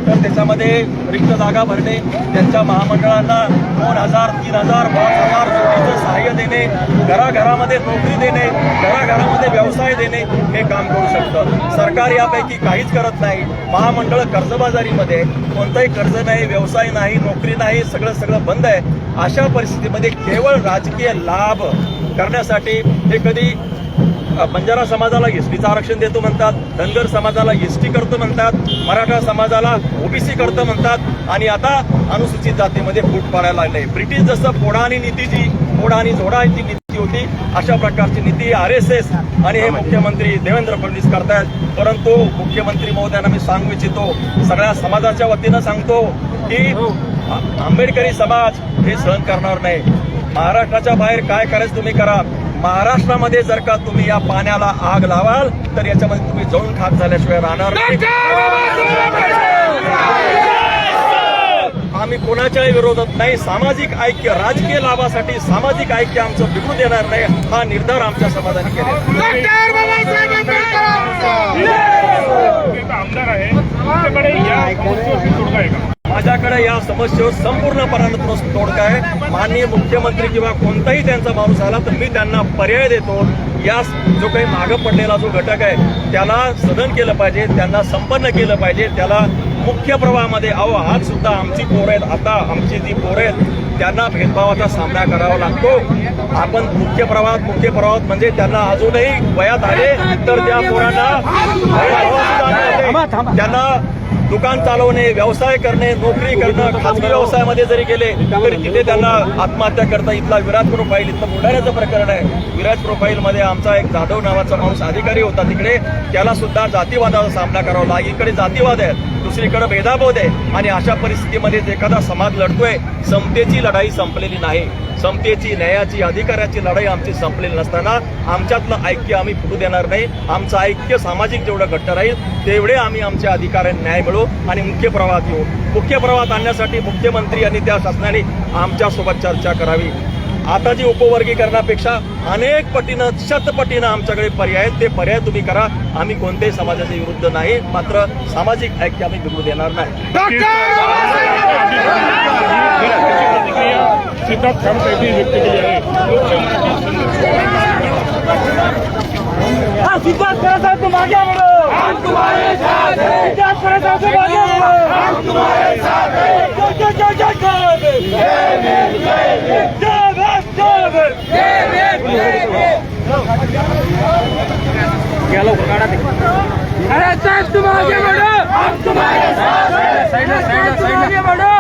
तर त्याच्यामध्ये रिक्त जागा भरणे, त्यांच्या महामंडळांना 2,000, 3,000, 5,000 जोडीचं सहाय्य देणे, घराघरामध्ये नोकरी देणे, घराघरामध्ये व्यवसाय देणे हे काम करू शकतं. सरकार यापैकी काहीच करत नाही. महामंडळ कर्जबाजारीमध्ये, कोणताही कर्ज नाही, व्यवसाय नाही, नोकरी नाही, सगळं बंद आहे. अशा परिस्थितीमध्ये केवळ राजकीय लाभ करण्यासाठी हे कधी बंजारा समाजाला एसटीचं आरक्षण देतो म्हणतात, धनगर समाजाला एसटी करतो म्हणतात, मराठा समाजाला ओबीसी करतो म्हणतात आणि आता अनुसूचित जातीमध्ये फूट पाडायला लागले. ब्रिटिश जसं फोडा आणि जोडा ती नीती होती, अशा प्रकारची नीती RSS आणि हे मुख्यमंत्री देवेंद्र फडणवीस करतायत. परंतु मुख्यमंत्री महोदयांना मी सांगू इच्छितो, सगळ्या समाजाच्या वतीनं सांगतो की आंबेडकरी समाज हे सहन करणार नाही. महाराष्ट्राच्या बाहेर काय करायचं तुम्ही करा. महाराष्ट्रामध्ये जर का तुम्ही या पाण्याला आग लावाल तर याच्यामध्ये तुम्ही जळून खाक झाल्याशिवाय राहणार नाही. आम्ही कोणाच्याही विरोधात नाही. सामाजिक ऐक्य, राजकीय लाभासाठी सामाजिक ऐक्य आमचं बिघडू देणार नाही, हा निर्धार आमच्या समाजाने केला. आमदार आहे, तुमच्याकडे या समस्येवर तोडगा आहे का? माझ्याकडे या समस्येवर संपूर्णपणे तोडगा आहे. माननीय मुख्यमंत्री किंवा कोणताही त्यांचा माणूस आला तर मी त्यांना पर्याय देतो. या जो काही मागं पडलेला जो घटक आहे त्याला सदन केलं पाहिजे, त्यांना संपन्न केलं पाहिजे, त्याला मुख्य प्रवाहामध्ये आज सुद्धा आमची पोरं आहेत, आता आमची जी पोरं आहेत त्यांना भेदभावाचा सामना करावा लागतो. आपण मुख्य प्रवाहात म्हणजे त्यांना अजूनही वयात आले तर त्या पोरांना त्यांना दुकान चालवणे, व्यवसाय करणे, नोकरी करणं, खाजगी व्यवसायामध्ये जरी गेले तरी तिथे त्यांना आत्महत्या करता. इथला विराज प्रोफाईल, इथलं बुलढाण्याचं प्रकरण आहे. विराज प्रोफाईलमध्ये आमचा एक जाधव नावाचा माणूस अधिकारी होता, तिकडे त्याला सुद्धा जातीवादाचा सामना करावा लागला. इकडे जातीवाद आहे, दुसरीकडे भेदाभेद आहे आणि अशा परिस्थितीमध्ये एखादा समाज लढतोय. समतेची लढाई संपलेली नाही. समतेची, न्यायाची, अधिकाराची लढाई आमची संपलेली नसताना आमच्यातलं ऐक्य आम्ही फुटू देणार नाही. आमचं ऐक्य सामाजिक जेवढं घट्ट राहील तेवढे आम्ही आमच्या अधिकाऱ्यांना न्याय मिळवू आणि मुख्य प्रवाहात येऊ. मुख्य प्रवाहात आणण्यासाठी मुख्यमंत्री आणि त्या शासनाने आमच्यासोबत चर्चा करावी. आता जी उपवर्गीकरणापेक्षा अनेक पटीनं, शतपटीनं आमच्याकडे पर्याय आहेत. ते पर्याय तुम्ही करा. आम्ही कोणत्याही समाजाच्या विरुद्ध नाही, मात्र सामाजिक ऐक्य आम्ही बिघडू देणार नाही. सिद्धार्थ खामसाहेबांनी व्यक्त केली आहे. सिद्धार्थ खरे तुम आगे बढ़ो, हम तुम्हारे साथ हैं. सिद्धार्थ खरे साहब तुम आगे बढ़ो, हम तुम्हारे साथ हैं. जय जय जय जय गेलो काढा ते. अरे साहब तुम आगे बढ़ो, हम तुम्हारे साथ हैं. साइड आगे बढ़ो.